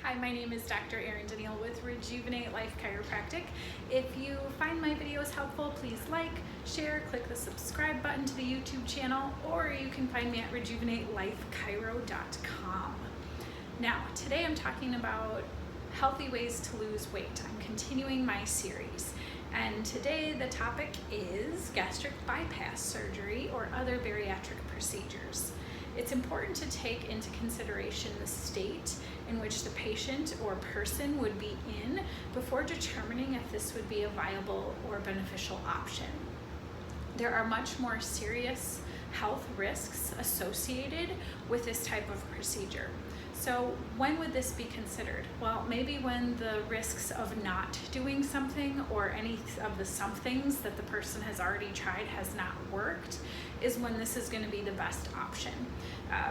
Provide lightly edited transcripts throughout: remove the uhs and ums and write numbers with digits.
Hi, my name is Dr. Erin Daniel with Rejuvenate Life Chiropractic. If you find my videos helpful, please like, share, click the subscribe button to the YouTube channel, or you can find me at rejuvenatelifechiro.com. Now, today I'm talking about healthy ways to lose weight. I'm continuing my series, and today the topic is gastric bypass surgery or other bariatric procedures. It's important to take into consideration the state in which the patient or person would be in before determining if this would be a viable or beneficial option. There are much more serious health risks associated with this type of procedure. So when would this be considered? Well, maybe when the risks of not doing something or any of the somethings that the person has already tried has not worked is when this is going to be the best option.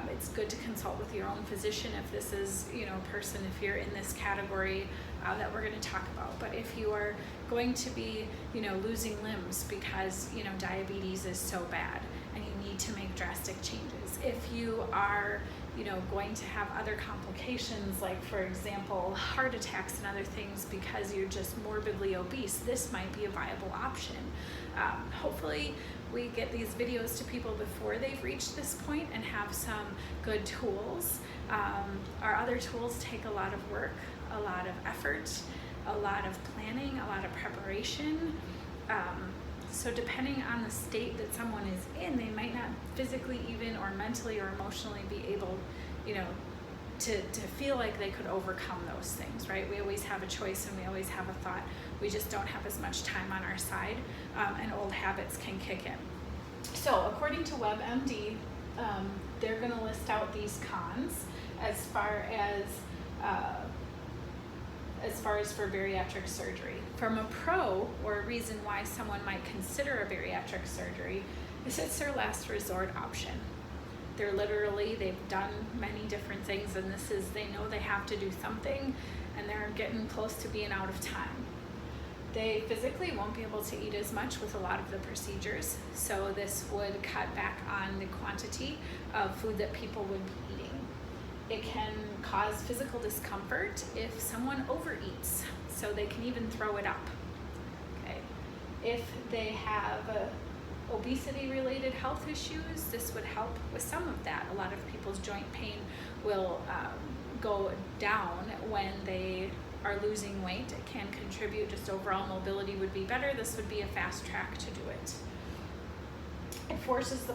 It's good to consult with your own physician if this is, a person, if you're in this category that we're going to talk about. But if you are going to be, losing limbs because, diabetes is so bad and you need to make drastic changes, if you are going to have other complications, like for example, heart attacks and other things because you're just morbidly obese, this might be a viable option. Hopefully we get these videos to people before they've reached this point and have some good tools. Our other tools take a lot of work, a lot of effort, a lot of planning, a lot of preparation. So depending on the state that someone is in, they might not physically even or mentally or emotionally be able, to feel like they could overcome those things, right? We always have a choice and we always have a thought. We just don't have as much time on our side, and old habits can kick in. So according to WebMD, they're going to list out these cons as far as for bariatric surgery. From a pro, or a reason why someone might consider a bariatric surgery, is it's their last resort option. They've done many different things, and they know they have to do something, and they're getting close to being out of time. They physically won't be able to eat as much with a lot of the procedures, so this would cut back on the quantity of food that people would be eating. It can cause physical discomfort if someone overeats, so they can even throw it up. Okay. If they have obesity-related health issues, this would help with some of that. A lot of people's joint pain will go down when they are losing weight. It can contribute, just overall mobility would be better. This would be a fast track to do it. It forces the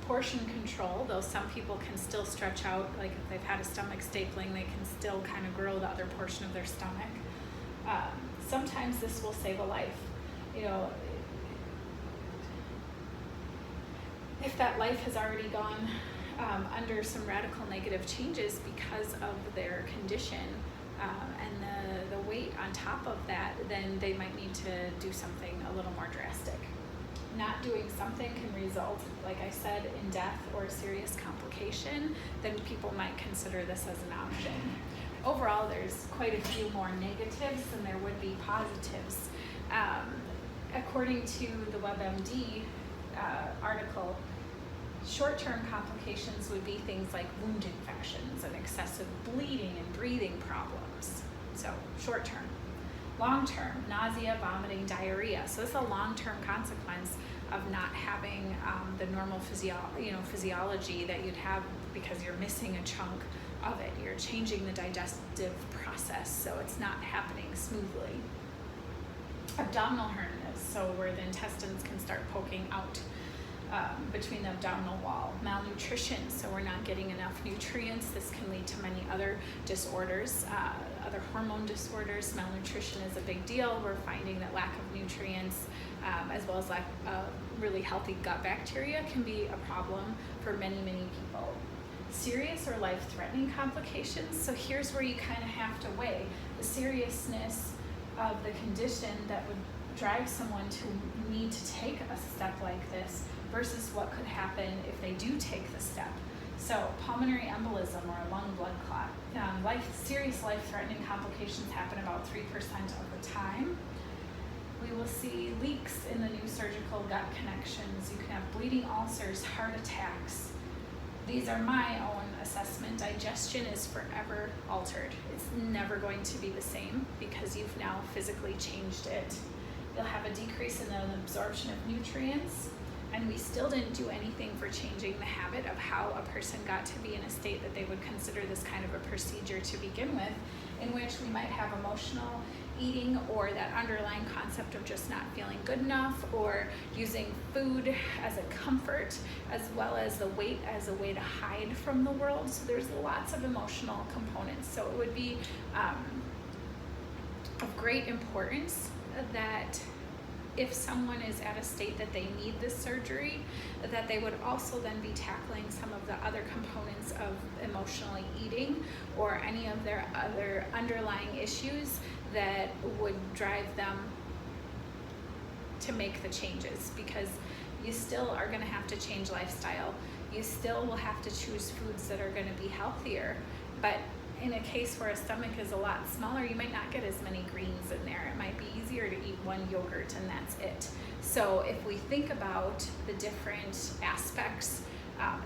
portion control, though some people can still stretch out, like if they've had a stomach stapling, they can still kind of grow the other portion of their stomach. Sometimes this will save a life. If that life has already gone under some radical negative changes because of their condition and the weight on top of that, then they might need to do something a little more drastic. Not doing something can result, like I said, in death or a serious complication, then people might consider this as an option. Overall, there's quite a few more negatives than there would be positives. According to the WebMD article, short-term complications would be things like wound infections and excessive bleeding and breathing problems. So short-term. Long-term, nausea, vomiting, diarrhea. So this is a long-term consequence of not having the normal physiology that you'd have because you're missing a chunk of it. You're changing the digestive process, so it's not happening smoothly. Abdominal hernias, so where the intestines can start poking out between the abdominal wall. Malnutrition, so we're not getting enough nutrients. This can lead to many other disorders, other hormone disorders. Malnutrition is a big deal. We're finding that lack of nutrients as well as lack of really healthy gut bacteria can be a problem for many, many people. Serious or life-threatening complications, so here's where you kind of have to weigh the seriousness of the condition that would drive someone to need to take a step like this versus what could happen if they do take the step. So pulmonary embolism or a lung blood clot. Serious life-threatening complications happen about 3% of the time. We will see leaks in the new surgical gut connections. You can have bleeding ulcers, heart attacks, these are my own assessment. Digestion is forever altered. It's never going to be the same because you've now physically changed it. You'll have a decrease in the absorption of nutrients, and we still didn't do anything for changing the habit of how a person got to be in a state that they would consider this kind of a procedure to begin with, in which we might have emotional eating or that underlying concept of just not feeling good enough, or using food as a comfort, as well as the weight as a way to hide from the world. So there's lots of emotional components. So it would be of great importance that if someone is at a state that they need this surgery, that they would also then be tackling some of the other components of emotionally eating or any of their other underlying issues that would drive them to make the changes, because you still are going to have to change lifestyle. You still will have to choose foods that are going to be healthier, but in a case where a stomach is a lot smaller, you might not get as many greens in there. It might be easier to eat one yogurt and that's it. So if we think about the different aspects,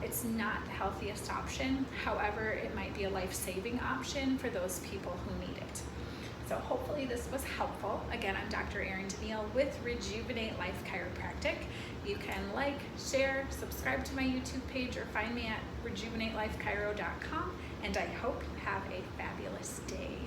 it's not the healthiest option. However, it might be a life-saving option for those people who need it. So hopefully this was helpful. Again, I'm Dr. Erin Danielle with Rejuvenate Life Chiropractic. You can like, share, subscribe to my YouTube page, or find me at rejuvenatelifechiro.com. And I hope you have a fabulous day.